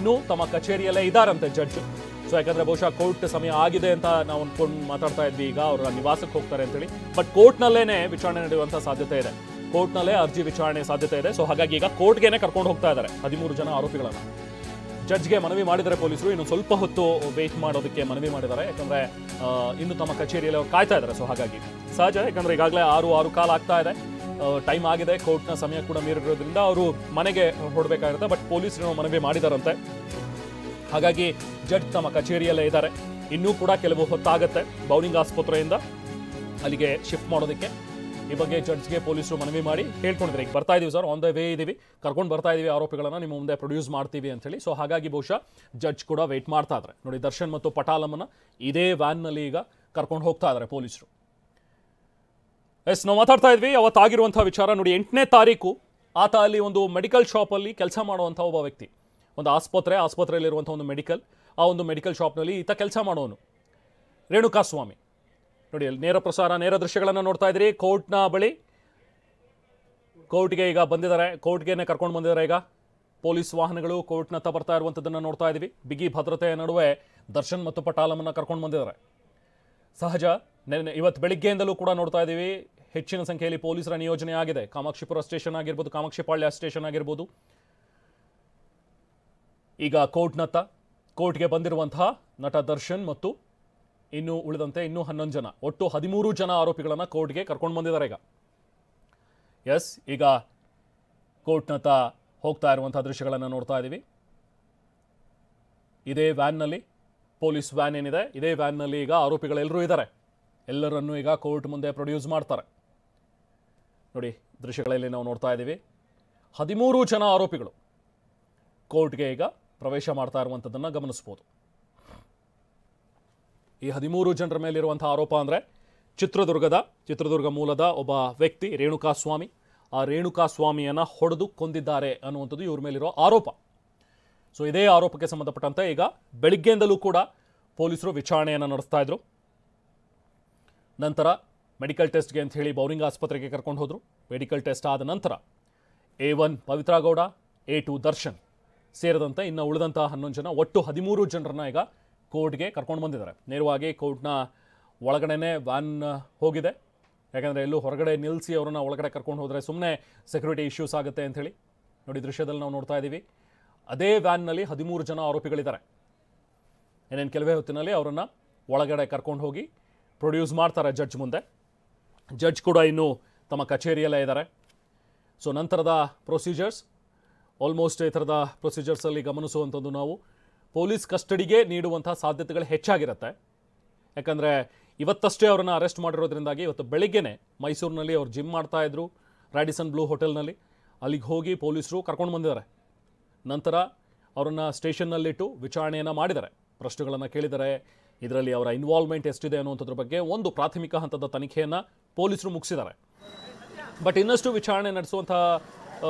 ಇನ್ನೂ ತಮ್ಮ ಕಚೇರಿಯಲ್ಲೇ ಇದ್ದಾರಂತೆ ಜಡ್ಜ್. ಸೊ ಯಾಕಂದ್ರೆ ಬಹುಶಃ ಕೋರ್ಟ್ ಸಮಯ ಆಗಿದೆ ಅಂತ ನಾವು ಅನ್ಕೊಂಡು ಮಾತಾಡ್ತಾ ಇದ್ವಿ, ಈಗ ಅವರ ನಿವಾಸಕ್ಕೆ ಹೋಗ್ತಾರೆ ಅಂತೇಳಿ. ಬಟ್ ಕೋರ್ಟ್ನಲ್ಲೇನೆ ವಿಚಾರಣೆ ನಡೆಯುವಂಥ ಸಾಧ್ಯತೆ ಇದೆ, ಕೋರ್ಟ್ನಲ್ಲೇ ಅರ್ಜಿ ವಿಚಾರಣೆ ಸಾಧ್ಯತೆ ಇದೆ. ಸೊ ಹಾಗಾಗಿ ಈಗ ಕೋರ್ಟ್ಗೆನೆ ಕರ್ಕೊಂಡು ಹೋಗ್ತಾ ಇದ್ದಾರೆ 13 ಜನ ಆರೋಪಿಗಳನ್ನ. ಜಡ್ಜ್ಗೆ ಮನವಿ ಮಾಡಿದರೆ ಪೊಲೀಸರು ಇನ್ನು ಸ್ವಲ್ಪ ಹೊತ್ತು ವೇಟ್ ಮಾಡೋದಕ್ಕೆ ಮನವಿ ಮಾಡಿದ್ದಾರೆ, ಯಾಕಂದ್ರೆ ಇನ್ನು ತಮ್ಮ ಕಚೇರಿಯಲ್ಲಿ ಅವ್ರು ಕಾಯ್ತಾ ಇದ್ದಾರೆ. ಸೊ ಹಾಗಾಗಿ ಸಹಜ, ಯಾಕಂದ್ರೆ ಈಗಾಗಲೇ 6 ಕಾಲ ಆಗ್ತಾ ಇದೆ, ಟೈಮ್ ಆಗಿದೆ, ಕೋರ್ಟ್ನ ಸಮಯ ಕೂಡ ಮೀರಿರೋದ್ರಿಂದ ಅವರು ಮನೆಗೆ ಹೊರಡಬೇಕಾಗಿರುತ್ತೆ. ಬಟ್ ಪೊಲೀಸರು ಮನವಿ ಮಾಡಿದಾರಂತೆ, ಹಾಗಾಗಿ ಜಡ್ಜ್ ತಮ್ಮ ಕಚೇರಿಯಲ್ಲೇ ಇದ್ದಾರೆ. ಇನ್ನೂ ಕೂಡ ಕೆಲವು ಹೊತ್ತಾಗುತ್ತೆ ಬೌರಿಂಗ್ ಆಸ್ಪತ್ರೆಯಿಂದ ಅಲ್ಲಿಗೆ ಶಿಫ್ಟ್ ಮಾಡೋದಕ್ಕೆ. ಈ ಬಗ್ಗೆ ಜಡ್ಜ್ಗೆ ಪೊಲೀಸರು ಮನವಿ ಮಾಡಿ ಹೇಳ್ಕೊಂಡಿದ್ದಾರೆ, ಈಗ ಬರ್ತಾ ಇದೀವಿ ಸರ್, ಆನ್ ದ ವೇ ಇದೀವಿ, ಕರ್ಕೊಂಡು ಬರ್ತಾ ಇದೀವಿ ಆರೋಪಿಗಳನ್ನ, ನಿಮ್ಮ ಮುಂದೆ ಪ್ರೊಡ್ಯೂಸ್ ಮಾಡ್ತೀವಿ ಅಂತ ಹೇಳಿ. ಸೊ ಹಾಗಾಗಿ ಬಹುಶಃ ಜಡ್ಜ್ ಕೂಡ ವೇಟ್ ಮಾಡ್ತಾ ಇದ್ದಾರೆ. ನೋಡಿ, ದರ್ಶನ್ ಮತ್ತು ಪಟಾಲಮ್ಮನ ಇದೇ ವ್ಯಾನ್ನಲ್ಲಿ ಈಗ ಕರ್ಕೊಂಡು ಹೋಗ್ತಾ ಇದ್ದಾರೆ ಪೊಲೀಸರು. ನಾವು ಮಾತಾಡ್ತಾ ಇದ್ವಿ ಅವತ್ತಾಗಿರುವಂಥ ವಿಚಾರ. ನೋಡಿ, 8ನೇ ತಾರೀಕು ಆತ ಅಲ್ಲಿ ಒಂದು ಮೆಡಿಕಲ್ ಶಾಪಲ್ಲಿ ಕೆಲಸ ಮಾಡುವಂಥ ಒಬ್ಬ ವ್ಯಕ್ತಿ, ಒಂದು ಆಸ್ಪತ್ರೆಯಲ್ಲಿರುವಂಥ ಒಂದು ಮೆಡಿಕಲ್, ಆ ಒಂದು ಮೆಡಿಕಲ್ ಶಾಪ್ನಲ್ಲಿ ಈತ ಕೆಲಸ ಮಾಡೋನು ರೇಣುಕಾಸ್ವಾಮಿ. ನೋಡಿ, ಅಲ್ಲಿ ನೇರ ಪ್ರಸಾರ, ನೇರ ದೃಶ್ಯಗಳನ್ನು ನೋಡ್ತಾ ಇದ್ರಿ. ಕೋರ್ಟ್ನ ಬಳಿ, ಕೋರ್ಟ್ಗೆ ಈಗ ಬಂದಿದ್ದಾರೆ, ಕೋರ್ಟ್ಗೆ ಕರ್ಕೊಂಡು ಬಂದಿದ್ದಾರೆ. ಈಗ ಪೊಲೀಸ್ ವಾಹನಗಳು ಕೋರ್ಟ್ನತ್ತ ಬರ್ತಾ ಇರುವಂಥದ್ದನ್ನು ನೋಡ್ತಾ ಇದ್ವಿ. ಬಿಗಿ ಭದ್ರತೆಯ ನಡುವೆ ದರ್ಶನ್ ಮತ್ತು ಪಟಾಲಮ್ಮನ್ನ ಕರ್ಕೊಂಡು ಬಂದಿದ್ದಾರೆ. ಸಹಜ, ಇವತ್ತು ಬೆಳಿಗ್ಗೆಯಿಂದಲೂ ಕೂಡ ನೋಡ್ತಾ ಇದ್ದೀವಿ, ಹೆಚ್ಚಿನ ಸಂಖ್ಯೆಯಲ್ಲಿ ಪೊಲೀಸರ ನಿಯೋಜನೆ ಆಗಿದೆ. ಕಾಮಾಕ್ಷಿಪುರ ಸ್ಟೇಷನ್ ಆಗಿರ್ಬೋದು, ಕಾಮಾಕ್ಷಿಪಾಳ್ಯ ಸ್ಟೇಷನ್ ಆಗಿರ್ಬೋದು. ಈಗ ಕೋರ್ಟ್ಗೆ ಬಂದಿರುವಂತಹ ನಟ ದರ್ಶನ್ ಮತ್ತು ಇನ್ನೂ ಉಳಿದಂತೆ ಇನ್ನೂ 11 ಜನ, ಒಟ್ಟು 13 ಜನ ಆರೋಪಿಗಳನ್ನ ಕೋರ್ಟ್ಗೆ ಕರ್ಕೊಂಡು ಬಂದಿದ್ದಾರೆ. ಈಗ ಕೋರ್ಟ್ನತ್ತ ಹೋಗ್ತಾ ಇರುವಂತಹ ದೃಶ್ಯಗಳನ್ನು ನೋಡ್ತಾ ಇದ್ದೀವಿ. ಇದೇ ವ್ಯಾನ್ನಲ್ಲಿ, ಪೊಲೀಸ್ ವ್ಯಾನ್ ಏನಿದೆ, ಇದೇ ವ್ಯಾನ್ನಲ್ಲಿ ಈಗ ಆರೋಪಿಗಳೆಲ್ಲರೂ ಇದ್ದಾರೆ. ಎಲ್ಲರನ್ನೂ ಈಗ ಕೋರ್ಟ್ ಮುಂದೆ ಪ್ರೊಡ್ಯೂಸ್ ಮಾಡ್ತಾರೆ. ನೋಡಿ, ದೃಶ್ಯಗಳಲ್ಲಿ ನಾವು ನೋಡ್ತಾ ಇದ್ದೀವಿ, 13 ಜನ ಆರೋಪಿಗಳು ಕೋರ್ಟ್ಗೆ ಈಗ ಪ್ರವೇಶ ಮಾಡ್ತಾ ಇರುವಂಥದ್ದನ್ನು ಗಮನಿಸ್ಬೋದು. ಈ 13 ಜನರ ಮೇಲಿರುವಂಥ ಆರೋಪ ಅಂದರೆ ಚಿತ್ರದುರ್ಗ ಮೂಲದ ಒಬ್ಬ ವ್ಯಕ್ತಿ ರೇಣುಕಾಸ್ವಾಮಿ. ಆ ರೇಣುಕಾಸ್ವಾಮಿಯನ್ನು ಹೊಡೆದು ಕೊಂದಿದ್ದಾರೆ ಅನ್ನುವಂಥದ್ದು ಇವ್ರ ಮೇಲಿರೋ ಆರೋಪ. ಸೊ ಇದೇ ಆರೋಪಕ್ಕೆ ಸಂಬಂಧಪಟ್ಟಂತೆ ಈಗ ಬೆಳಿಗ್ಗೆಯಿಂದಲೂ ಕೂಡ ಪೊಲೀಸರು ವಿಚಾರಣೆಯನ್ನು ನಡೆಸ್ತಾ ಇದ್ರು. ನಂತರ ಮೆಡಿಕಲ್ ಟೆಸ್ಟ್ಗೆ ಅಂತ ಹೇಳಿ ಬೌರಿಂಗ್ ಆಸ್ಪತ್ರೆಗೆ ಕರ್ಕೊಂಡು ಹೋದರು. ಮೆಡಿಕಲ್ ಟೆಸ್ಟ್ ಆದ ನಂತರ A1 ಪವಿತ್ರ ಗೌಡ, A2 ದರ್ಶನ್ ಸೇರಿದಂತೆ ಇನ್ನು ಉಳಿದಂಥ 11 ಜನ, ಒಟ್ಟು 13 ಜನರನ್ನ ಈಗ ಕೋರ್ಟ್ಗೆ ಕರ್ಕೊಂಡು ಬಂದಿದ್ದಾರೆ. ನೇರವಾಗಿ ಕೋರ್ಟ್ನ ಒಳಗಡೆನೇ ವ್ಯಾನ್ ಹೋಗಿದೆ, ಯಾಕಂದರೆ ಎಲ್ಲೂ ಹೊರಗಡೆ ನಿಲ್ಲಿಸಿ ಅವರನ್ನು ಒಳಗಡೆ ಕರ್ಕೊಂಡು ಹೋದರೆ ಸುಮ್ಮನೆ ಸೆಕ್ಯೂರಿಟಿ ಇಶ್ಯೂಸ್ ಆಗುತ್ತೆ ಅಂಥೇಳಿ. ನೋಡಿ, ದೃಶ್ಯದಲ್ಲಿ ನಾವು ನೋಡ್ತಾ ಇದ್ದೀವಿ, ಅದೇ ವ್ಯಾನ್ನಲ್ಲಿ 13 ಜನ ಆರೋಪಿಗಳಿದ್ದಾರೆ. ಏನೇನು ಕೆಲವೇ ಹೊತ್ತಿನಲ್ಲಿ ಅವರನ್ನು ಒಳಗಡೆ ಕರ್ಕೊಂಡು ಹೋಗಿ ಪ್ರೊಡ್ಯೂಸ್ ಮಾಡ್ತಾರೆ ಜಡ್ಜ್ ಮುಂದೆ. ಜಡ್ಜ್ ಕೂಡ ಇನ್ನೂ ತಮ್ಮ ಕಚೇರಿಯಲ್ಲೇ ಇದ್ದಾರೆ. ಸೊ ನಂತರದ ಪ್ರೊಸೀಜರ್ಸ್, ಆಲ್ಮೋಸ್ಟ್ ಈ ಥರದ ಪ್ರೊಸೀಜರ್ಸಲ್ಲಿ ಗಮನಿಸುವಂಥದ್ದು ನಾವು ಪೊಲೀಸ್ ಕಸ್ಟಡಿಗೆ ನೀಡುವಂಥ ಸಾಧ್ಯತೆಗಳು ಹೆಚ್ಚಾಗಿರುತ್ತೆ. ಯಾಕಂದರೆ ಇವತ್ತಷ್ಟೇ ಅವರನ್ನು ಅರೆಸ್ಟ್ ಮಾಡಿರೋದ್ರಿಂದಾಗಿ ಇವತ್ತು ಬೆಳಿಗ್ಗೆನೆ ಮೈಸೂರಿನಲ್ಲಿ ಅವ್ರು ಜಿಮ್ ಮಾಡ್ತಾಯಿದ್ರು, ರ್ಯಾಡಿಸನ್ ಬ್ಲೂ ಹೋಟೆಲ್ನಲ್ಲಿ. ಅಲ್ಲಿಗೆ ಹೋಗಿ ಪೊಲೀಸರು ಕರ್ಕೊಂಡು ಬಂದಿದ್ದಾರೆ. ನಂತರ ಅವರನ್ನು ಸ್ಟೇಷನ್ನಲ್ಲಿಟ್ಟು ವಿಚಾರಣೆಯನ್ನು ಮಾಡಿದ್ದಾರೆ, ಪ್ರಶ್ನೆಗಳನ್ನು ಕೇಳಿದ್ದಾರೆ. ಇದರಲ್ಲಿ ಅವರ ಇನ್ವಾಲ್ವ್ಮೆಂಟ್ ಎಷ್ಟಿದೆ ಅನ್ನುವಂಥದ್ರ ಬಗ್ಗೆ ಒಂದು ಪ್ರಾಥಮಿಕ ಹಂತದ ತನಿಖೆಯನ್ನು ಪೊಲೀಸರು ಮುಗಿಸಿದ್ದಾರೆ. ಬಟ್ ಇನ್ನಷ್ಟು ವಿಚಾರಣೆ ನಡೆಸುವಂಥ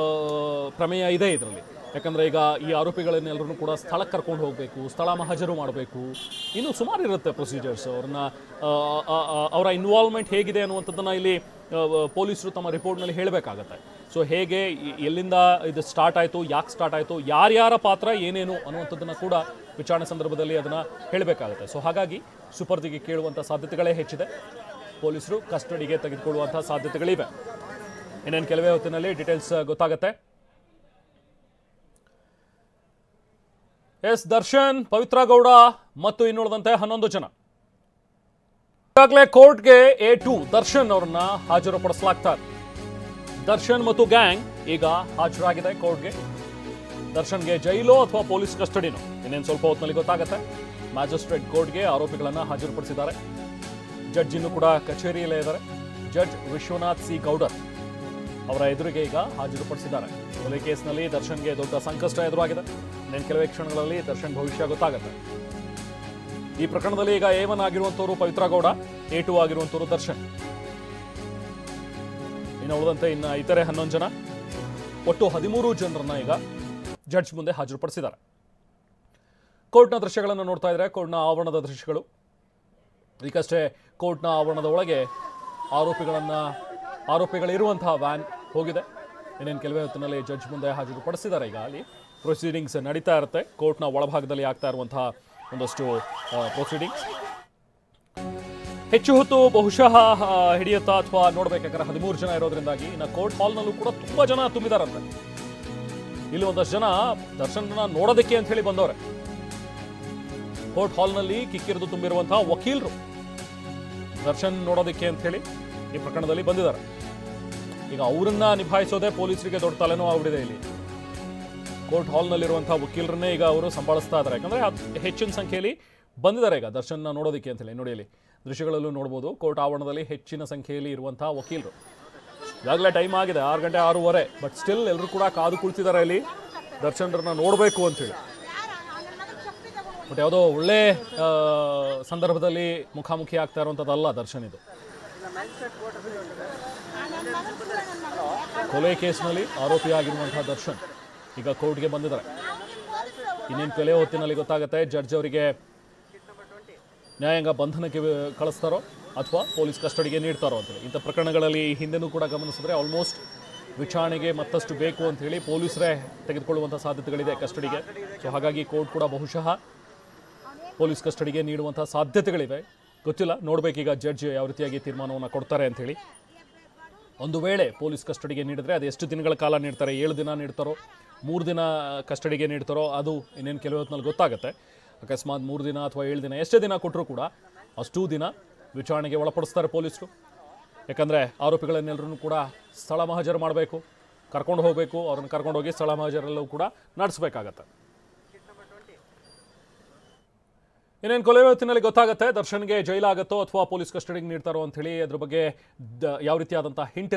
ಪ್ರಮೇಯ ಇದೆ ಇದರಲ್ಲಿ. ಯಾಕಂದರೆ ಈಗ ಈ ಆರೋಪಿಗಳನ್ನೆಲ್ಲರೂ ಕೂಡ ಸ್ಥಳಕ್ಕೆ ಕರ್ಕೊಂಡು ಹೋಗಬೇಕು, ಸ್ಥಳ ಮಹಜರು ಮಾಡಬೇಕು, ಇನ್ನೂ ಸುಮಾರು ಇರುತ್ತೆ ಪ್ರೊಸೀಜರ್ಸ್. ಅವರ ಇನ್ವಾಲ್ವ್ಮೆಂಟ್ ಹೇಗಿದೆ ಅನ್ನುವಂಥದ್ದನ್ನು ಇಲ್ಲಿ ಪೊಲೀಸರು ತಮ್ಮ ರಿಪೋರ್ಟ್ನಲ್ಲಿ ಹೇಳಬೇಕಾಗತ್ತೆ. ಸೊ ಹೇಗೆ, ಎಲ್ಲಿಂದ ಇದು ಸ್ಟಾರ್ಟ್ ಆಯಿತು, ಯಾಕೆ ಸ್ಟಾರ್ಟ್ ಆಯಿತು, ಯಾರ್ಯಾರ ಪಾತ್ರ ಏನೇನು ಅನ್ನುವಂಥದ್ದನ್ನು ಕೂಡ ವಿಚಾರಣೆ ಸಂದರ್ಭದಲ್ಲಿ ಅದನ್ನು ಹೇಳಬೇಕಾಗುತ್ತೆ. ಸೊ ಹಾಗಾಗಿ ಸುಪರ್ದಿಗೆ ಕೇಳುವಂಥ ಸಾಧ್ಯತೆಗಳೇ ಹೆಚ್ಚಿದೆ. ಪೊಲೀಸರು ಕಸ್ಟಡಿಗೆ ತೆಗೆದುಕೊಳ್ಳುವಂಥ ಸಾಧ್ಯತೆಗಳಿವೆ. ಇನ್ನೇನು ಕೆಲವೇ ಹೊತ್ತಿನಲ್ಲಿ ಡೀಟೇಲ್ಸ್ ಗೊತ್ತಾಗುತ್ತೆ. ದರ್ಶನ್, ಪವಿತ್ರ ಗೌಡ ಮತ್ತು ಇನ್ನುಳಿದಂತೆ 11 ಜನ ಈಗಾಗಲೇ ಕೋರ್ಟ್ಗೆ A2 ದರ್ಶನ್ ಅವರನ್ನ ಹಾಜರುಪಡಿಸಲಾಗ್ತಾರೆ. ದರ್ಶನ್ ಮತ್ತು ಗ್ಯಾಂಗ್ ಈಗ ಹಾಜರಾಗಿದೆ ಕೋರ್ಟ್ಗೆ. ದರ್ಶನ್ಗೆ ಜೈಲು ಅಥವಾ ಪೊಲೀಸ್ ಕಸ್ಟಡಿನೋ ಇನ್ನೇನು ಸ್ವಲ್ಪ ಹೊತ್ತಿನಲ್ಲಿ ಗೊತ್ತಾಗುತ್ತೆ. ಮ್ಯಾಜಿಸ್ಟ್ರೇಟ್ ಕೋರ್ಟ್ಗೆ ಆರೋಪಿಗಳನ್ನ ಹಾಜರುಪಡಿಸಿದ್ದಾರೆ. ಜಡ್ಜ್ ಇನ್ನೂ ಕೂಡ ಕಚೇರಿಯಲ್ಲೇ ಇದ್ದಾರೆ. ಜಡ್ಜ್ ವಿಶ್ವನಾಥ್ ಸಿ ಗೌಡರ್ ಅವರ ಎದುರಿಗೆ ಈಗ ಹಾಜರುಪಡಿಸಿದ್ದಾರೆ. ಕೊಲೆ ಕೇಸ್ನಲ್ಲಿ ದರ್ಶನ್ಗೆ ದೊಡ್ಡ ಸಂಕಷ್ಟ ಎದುರಾಗಿದೆ. ಇನ್ನೇನು ಕೆಲವೇ ಕ್ಷಣಗಳಲ್ಲಿ ದರ್ಶನ್ ಭವಿಷ್ಯ ಗೊತ್ತಾಗುತ್ತೆ. ಈ ಪ್ರಕರಣದಲ್ಲಿ ಈಗ A1 ಆಗಿರುವಂಥವರು ಪವಿತ್ರ ಗೌಡ, A2 ಆಗಿರುವಂಥವರು ದರ್ಶನ್. ಇನ್ನು ಉಳಿದಂತೆ ಇನ್ನು ಇತರೆ 11 ಜನ, ಒಟ್ಟು 13 ಜನರನ್ನ ಈಗ ಜಡ್ಜ್ ಮುಂದೆ ಹಾಜರುಪಡಿಸಿದ್ದಾರೆ. ಕೋರ್ಟ್ನ ದೃಶ್ಯಗಳನ್ನು ನೋಡ್ತಾ ಇದ್ರೆ, ಕೋರ್ಟ್ನ ಆವರಣದ ದೃಶ್ಯಗಳು. ಈಗಷ್ಟೇ ಕೋರ್ಟ್ನ ಆವರಣದ ಒಳಗೆ ಆರೋಪಿಗಳಿರುವಂತಹ ವ್ಯಾನ್ ಹೋಗಿದೆ. ಇನ್ನೇನು ಕೆಲವೇ ಹೊತ್ತಿನಲ್ಲಿ ಜಡ್ಜ್ ಮುಂದೆ ಹಾಜರುಪಡಿಸಿದ್ದಾರೆ. ಈಗ ಅಲ್ಲಿ ಪ್ರೊಸೀಡಿಂಗ್ಸ್ ನಡೀತಾ ಇರುತ್ತೆ. ಕೋರ್ಟ್ನ ಒಳಭಾಗದಲ್ಲಿ ಆಗ್ತಾ ಇರುವಂತಹ ಒಂದಷ್ಟು ಪ್ರೊಸೀಡಿಂಗ್ಸ್ ಹೆಚ್ಚು ಹೊತ್ತು ಬಹುಶಃ ಹಿಡಿಯುತ್ತಾ ಅಥವಾ ನೋಡ್ಬೇಕಾದ್ರೆ 13 ಜನ ಇರೋದ್ರಿಂದಾಗಿ ಇನ್ನು ಕೋರ್ಟ್ ಹಾಲ್ನಲ್ಲೂ ಕೂಡ ತುಂಬಾ ಜನ ತುಂಬಿದಾರಂತೆ. ಇಲ್ಲಿ ಒಂದಷ್ಟು ಜನ ದರ್ಶನ ನೋಡೋದಕ್ಕೆ ಅಂತ ಹೇಳಿ ಬಂದವ್ರೆ. ಕೋರ್ಟ್ ಹಾಲ್ನಲ್ಲಿ ಕಿಕ್ಕಿರಿದು ತುಂಬಿರುವಂತಹ ವಕೀಲರು ದರ್ಶನ್ ನೋಡೋದಕ್ಕೆ ಅಂತ ಹೇಳಿ ಈ ಪ್ರಕರಣದಲ್ಲಿ ಬಂದಿದ್ದಾರೆ. ಈಗ ಅವರನ್ನ ನಿಭಾಯಿಸೋದೇ ಪೊಲೀಸರಿಗೆ ದೊಡ್ಡ ತಲೆನೋವು ಆಗ್ಬಿಟ್ಟಿದೆ. ಇಲ್ಲಿ ಕೋರ್ಟ್ ಹಾಲ್ನಲ್ಲಿರುವಂತಹ ವಕೀಲರನ್ನೇ ಈಗ ಅವರು ಸಂಭಾಳಿಸ್ತಾ ಇದ್ದಾರೆ. ಯಾಕಂದ್ರೆ ಹೆಚ್ಚಿನ ಸಂಖ್ಯೆಯಲ್ಲಿ ಬಂದಿದ್ದಾರೆ ಈಗ ದರ್ಶನ ನೋಡೋದಕ್ಕೆ ಅಂತ ಹೇಳಿ. ನೋಡಿ ಇಲ್ಲಿ ದೃಶ್ಯಗಳಲ್ಲೂ ನೋಡ್ಬೋದು, ಕೋರ್ಟ್ ಆವರಣದಲ್ಲಿ ಹೆಚ್ಚಿನ ಸಂಖ್ಯೆಯಲ್ಲಿ ಇರುವಂತಹ ವಕೀಲರು. ಈಗಾಗಲೇ ಟೈಮ್ ಆಗಿದೆ 6 ಗಂಟೆ 6:15, ಬಟ್ ಸ್ಟಿಲ್ ಎಲ್ಲರೂ ಕೂಡ ಕಾದು ಕುಳಿತಿದ್ದಾರೆ ಇಲ್ಲಿ ದರ್ಶನ್ರನ್ನ ನೋಡಬೇಕು ಅಂತೇಳಿ. ಬಟ್ ಯಾವುದೋ ಒಳ್ಳೆ ಸಂದರ್ಭದಲ್ಲಿ ಮುಖಾಮುಖಿ ಆಗ್ತಾ ಇರುವಂಥದ್ದಲ್ಲ ದರ್ಶನ್. ಇದು ಕೊಲೆ ಕೇಸ್ನಲ್ಲಿ ಆರೋಪಿಯಾಗಿರುವಂತಹ ದರ್ಶನ್ ಈಗ ಕೋರ್ಟ್ಗೆ ಬಂದಿದ್ದಾರೆ. ಇನ್ನೇನು ಕೆಲವೇ ಹೊತ್ತಿನಲ್ಲಿ ಗೊತ್ತಾಗುತ್ತೆ ಜಡ್ಜ್ ಅವರಿಗೆ ನ್ಯಾಯಾಂಗ ಬಂಧನಕ್ಕೆ ಕಳಿಸ್ತಾರೋ ಅಥವಾ ಪೊಲೀಸ್ ಕಸ್ಟಡಿಗೆ ನೀಡ್ತಾರೋ ಅಂತೇಳಿ. ಇಂಥ ಪ್ರಕರಣಗಳಲ್ಲಿ ಹಿಂದೆನೂ ಕೂಡ ಗಮನಿಸಿದ್ರೆ ಆಲ್ಮೋಸ್ಟ್ ವಿಚಾರಣೆಗೆ ಮತ್ತಷ್ಟು ಬೇಕು ಅಂತ ಹೇಳಿ ಪೊಲೀಸರೇ ತೆಗೆದುಕೊಳ್ಳುವಂಥ ಸಾಧ್ಯತೆಗಳಿದೆ ಕಸ್ಟಡಿಗೆ. ಸೊ ಹಾಗಾಗಿ ಕೋರ್ಟ್ ಕೂಡ ಬಹುಶಃ ಪೊಲೀಸ್ ಕಸ್ಟಡಿಗೆ ನೀಡುವಂಥ ಸಾಧ್ಯತೆಗಳಿವೆ. ಗೊತ್ತಿಲ್ಲ, ನೋಡಬೇಕೀಗ ಜಡ್ಜ್ ಯಾವ ರೀತಿಯಾಗಿ ತೀರ್ಮಾನವನ್ನು ಕೊಡ್ತಾರೆ ಅಂಥೇಳಿ. ಒಂದು ವೇಳೆ ಪೊಲೀಸ್ ಕಸ್ಟಡಿಗೆ ನೀಡಿದ್ರೆ ಅದು ಎಷ್ಟು ದಿನಗಳ ಕಾಲ ನೀಡ್ತಾರೆ, 7 ದಿನ ನೀಡ್ತಾರೋ 3 ದಿನ ಕಸ್ಟಡಿಗೆ ನೀಡ್ತಾರೋ ಅದು ಇನ್ನೇನು ಕೆಲವು ಹೊತ್ತಿನಲ್ಲಿ ಗೊತ್ತಾಗುತ್ತೆ. ಅಕಸ್ಮಾತ್ 3 ದಿನ ಅಥವಾ 7 ದಿನ ಎಷ್ಟೇ ದಿನ ಕೊಟ್ಟರೂ ಕೂಡ ಅಷ್ಟೂ ದಿನ ವಿಚಾರಣೆಗೆ ಒಳಪಡಿಸ್ತಾರೆ ಪೊಲೀಸರು. ಯಾಕಂದರೆ ಆರೋಪಿಗಳನ್ನೆಲ್ಲರೂ ಕೂಡ ಸ್ಥಳ ಮಹಜರು ಮಾಡಬೇಕು, ಕರ್ಕೊಂಡು ಹೋಗಬೇಕು, ಅವ್ರನ್ನ ಕರ್ಕೊಂಡು ಹೋಗಿ ಸ್ಥಳ ಮಹಜರಲ್ಲೂ ಕೂಡ ನಡೆಸಬೇಕಾಗತ್ತೆ. ಇನ್ನೇನು ಕೊಲೆ ಹೊತ್ತಿನಲ್ಲಿ ಗೊತ್ತಾಗುತ್ತೆ ದರ್ಶನ್ಗೆ ಜೈಲಾಗತ್ತೋ ಅಥವಾ ಪೊಲೀಸ್ ಕಸ್ಟಡಿಗೆ ನೀಡ್ತಾರೋ ಅಂಥೇಳಿ. ಅದ್ರ ಬಗ್ಗೆ ಯಾವ ರೀತಿಯಾದಂಥ ಹಿಂಟ್